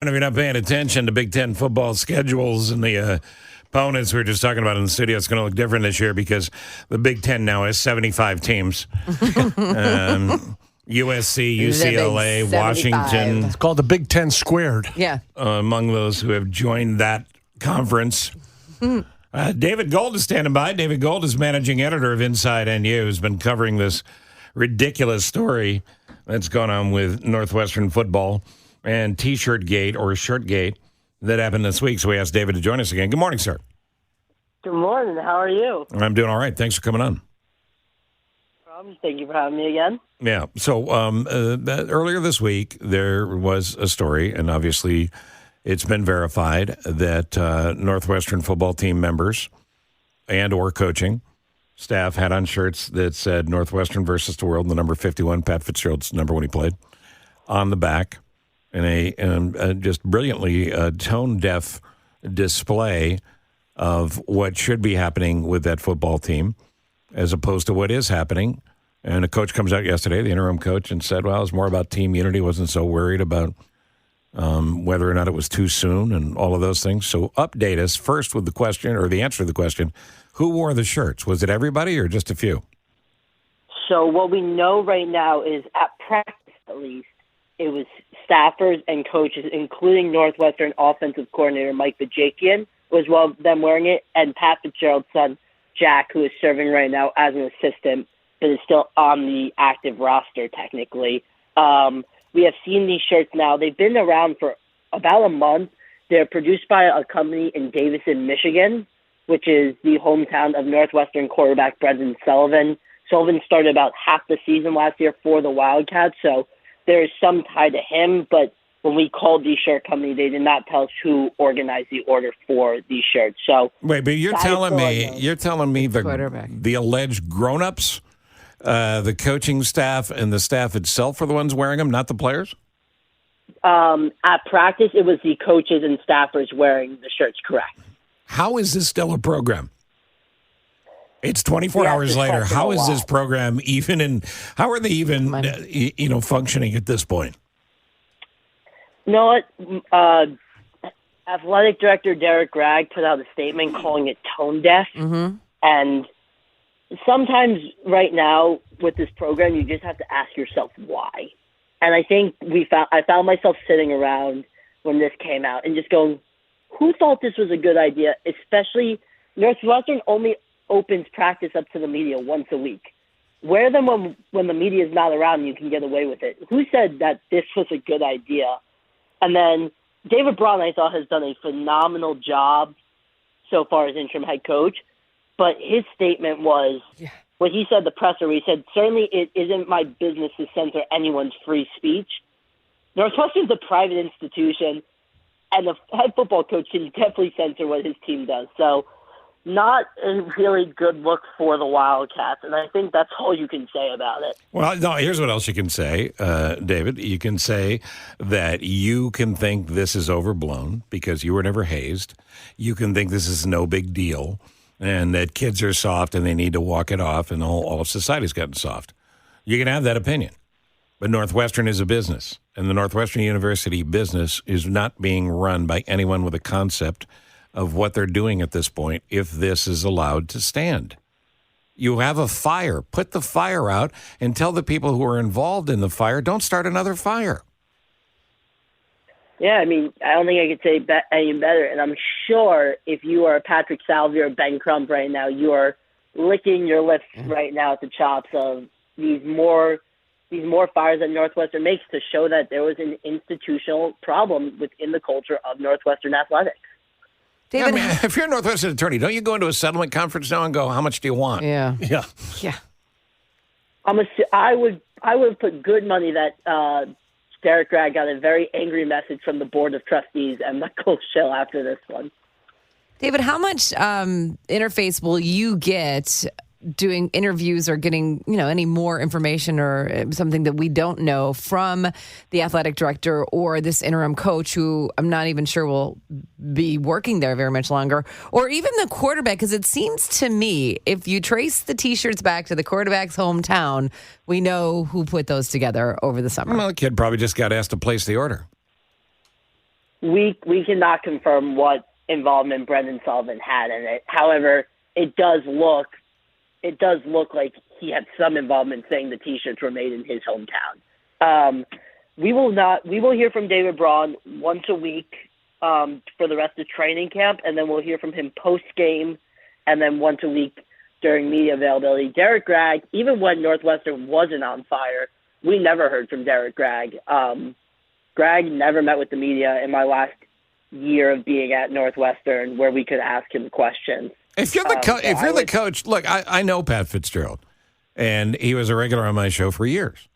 If you're not paying attention to Big Ten football schedules and the opponents we were just talking about in the studio, it's going to look different this year because the Big Ten now has 75 teams. USC, UCLA, Washington. It's called the Big Ten Squared. Yeah. Among those who have joined that conference. David Gold is standing by. David Gold is managing editor of Inside NU, who's been covering this ridiculous story that's gone on with Northwestern football and T-shirt gate or shirt gate that happened this week. So we asked David to join us again. Good morning, sir. Good morning. How are you? I'm doing all right. Thanks for coming on. Thank you for having me again. Yeah. So earlier this week, there was a story, and obviously it's been verified that Northwestern football team members and or coaching staff had on shirts that said Northwestern versus the world, and the number 51, Pat Fitzgerald's number when he played, on the back. In a just brilliantly tone-deaf display of what should be happening with that football team as opposed to what is happening. And a coach comes out yesterday, the interim coach, and said, well, it was more about team unity, wasn't so worried about whether or not it was too soon and all of those things. So update us first with the question, or the answer to the question, who wore the shirts? Was it everybody or just a few? So what we know right now is at practice, at least, it was staffers and coaches, including Northwestern offensive coordinator Mike Bajakian, was one of them wearing it, and Pat Fitzgerald's son, Jack, who is serving right now as an assistant, but is still on the active roster technically. We have seen these shirts now. They've been around for about a month. They're produced by a company in Davison, Michigan, which is the hometown of Northwestern quarterback Brendan Sullivan. Sullivan started about half the season last year for the Wildcats, so there is some tie to him, but when we called the shirt company, they did not tell us who organized the order for these shirts. So wait, but you're telling me the alleged grown-ups, the coaching staff and the staff itself are the ones wearing them, not the players? At practice, it was the coaches and staffers wearing the shirts, correct. How is this still a program? It's 24 hours later. How is this program how are they even, functioning at this point? You know what? Athletic director Derek Gregg put out a statement calling it tone deaf. Mm-hmm. And sometimes right now with this program, you just have to ask yourself why. And I think I found myself sitting around when this came out and just going, who thought this was a good idea? Especially Northwestern only opens practice up to the media once a week. Wear them when the media is not around and you can get away with it. Who said that this was a good idea? And then David Braun, I thought, has done a phenomenal job so far as interim head coach. But his statement was, what he said, the presser, he said, certainly it isn't my business to censor anyone's free speech. Northwestern's a private institution, and the head football coach can definitely censor what his team does. So not a really good look for the Wildcats, and I think that's all you can say about it. Well, no, here's what else you can say, David. You can say that you can think this is overblown because you were never hazed. You can think this is no big deal and that kids are soft and they need to walk it off and all of society's gotten soft. You can have that opinion. But Northwestern is a business, and the Northwestern University business is not being run by anyone with a concept of what they're doing at this point if this is allowed to stand. You have a fire. Put the fire out and tell the people who are involved in the fire, don't start another fire. Yeah, I mean, I don't think I could say any better. And I'm sure if you are Patrick Salvi or Ben Crump right now, you are licking your lips right now at the chops of these more fires that Northwestern makes to show that there was an institutional problem within the culture of Northwestern athletics. David, I mean, if you're a Northwestern attorney, don't you go into a settlement conference now and go, how much do you want? Yeah. I would put good money that Derek Gregg got a very angry message from the Board of Trustees and Michael Schill after this one. David, how much interface will you get doing interviews or getting, any more information or something that we don't know from the athletic director or this interim coach who I'm not even sure will be working there very much longer, or even the quarterback? Because it seems to me, if you trace the T-shirts back to the quarterback's hometown, we know who put those together over the summer. Well, the kid probably just got asked to place the order. we cannot confirm what involvement Brendan Sullivan had in it. However, it does look like he had some involvement, saying the T-shirts were made in his hometown. We will hear from David Braun once a week for the rest of training camp, and then we'll hear from him post-game, and then once a week during media availability. Derek Gregg, even when Northwestern wasn't on fire, we never heard from Derek Gregg. Gregg never met with the media in my last year of being at Northwestern where we could ask him questions. If you're the coach, look, I know Pat Fitzgerald, and he was a regular on my show for years.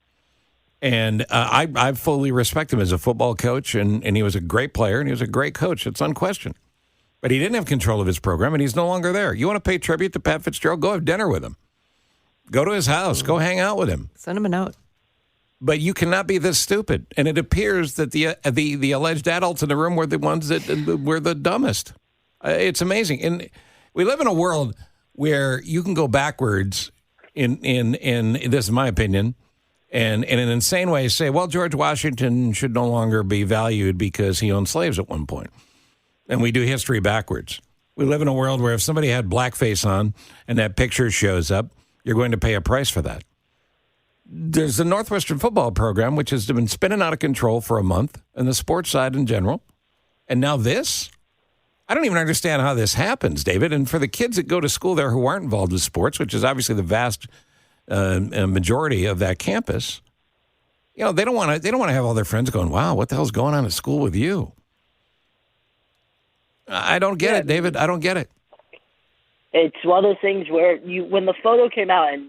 And I fully respect him as a football coach, and he was a great player, and he was a great coach. It's unquestioned. But he didn't have control of his program, and he's no longer there. You want to pay tribute to Pat Fitzgerald? Go have dinner with him. Go to his house. Go hang out with him. Send him a note. But you cannot be this stupid. And it appears that the alleged adults in the room were the ones that were the dumbest. It's amazing. And we live in a world where you can go backwards in this is my opinion, and in an insane way say, well, George Washington should no longer be valued because he owned slaves at one point. And we do history backwards. We live in a world where if somebody had blackface on and that picture shows up, you're going to pay a price for that. There's the Northwestern football program, which has been spinning out of control for a month, and the sports side in general. And now this? I don't even understand how this happens, David. And for the kids that go to school there who aren't involved with sports, which is obviously the vast majority of that campus, you know, they don't want to have all their friends going, wow, what the hell's going on at school with you? I don't get it, David. I don't get it. It's one of those things where when the photo came out, and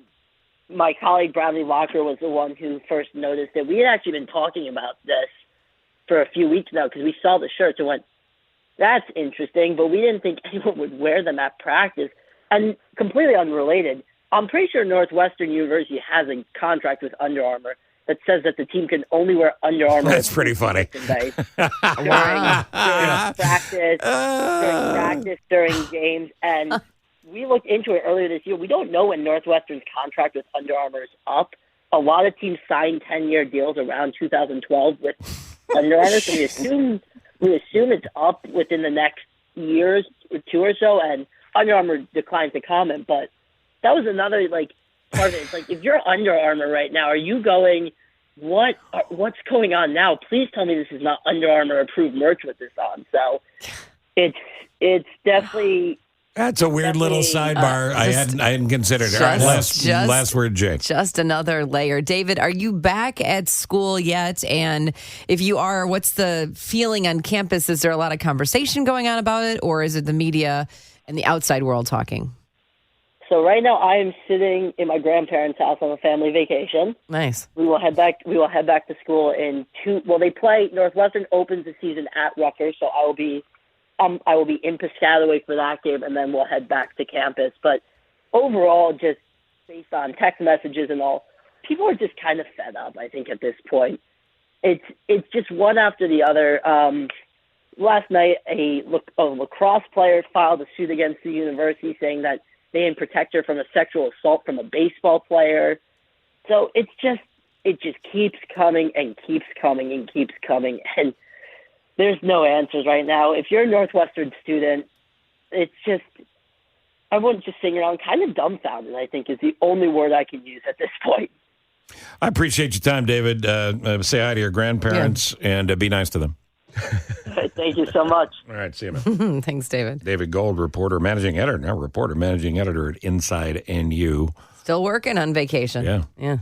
my colleague Bradley Locker was the one who first noticed it. We had actually been talking about this for a few weeks now because we saw the shirts and went, that's interesting, but we didn't think anyone would wear them at practice. And completely unrelated, I'm pretty sure Northwestern University has a contract with Under Armour that says that the team can only wear Under Armour. That's pretty funny. during practice, during games, and we looked into it earlier this year. We don't know when Northwestern's contract with Under Armour is up. A lot of teams signed 10-year deals around 2012 with Under Armour, so we assume it's up within the next years or two or so, and Under Armour declines to comment. But that was another part of it. It's like, if you're Under Armour right now, are you going, what's going on now? Please tell me this is not Under Armour approved merch with this on. So it's definitely. That's a weird little sidebar. I hadn't considered it. All right, last word, Jay. Just another layer. David, are you back at school yet? And if you are, what's the feeling on campus? Is there a lot of conversation going on about it, or is it the media and the outside world talking? So right now I am sitting in my grandparents' house on a family vacation. Nice. We will head back to school in Northwestern opens the season at Rutgers, so I will be in Piscataway for that game, and then we'll head back to campus. But overall, just based on text messages and all, people are just kind of fed up, I think, at this point. It's just one after the other. Last night, a lacrosse player filed a suit against the university saying that they didn't protect her from a sexual assault from a baseball player. So it just keeps coming and keeps coming and keeps coming. And there's no answers right now. If you're a Northwestern student, it's just, everyone's just sitting around kind of dumbfounded, I think, is the only word I can use at this point. I appreciate your time, David. Say hi to your grandparents and be nice to them. Thank you so much. All right, see you, man. Thanks, David. David Gold, managing editor at Inside NU. Still working on vacation. Yeah. Yeah.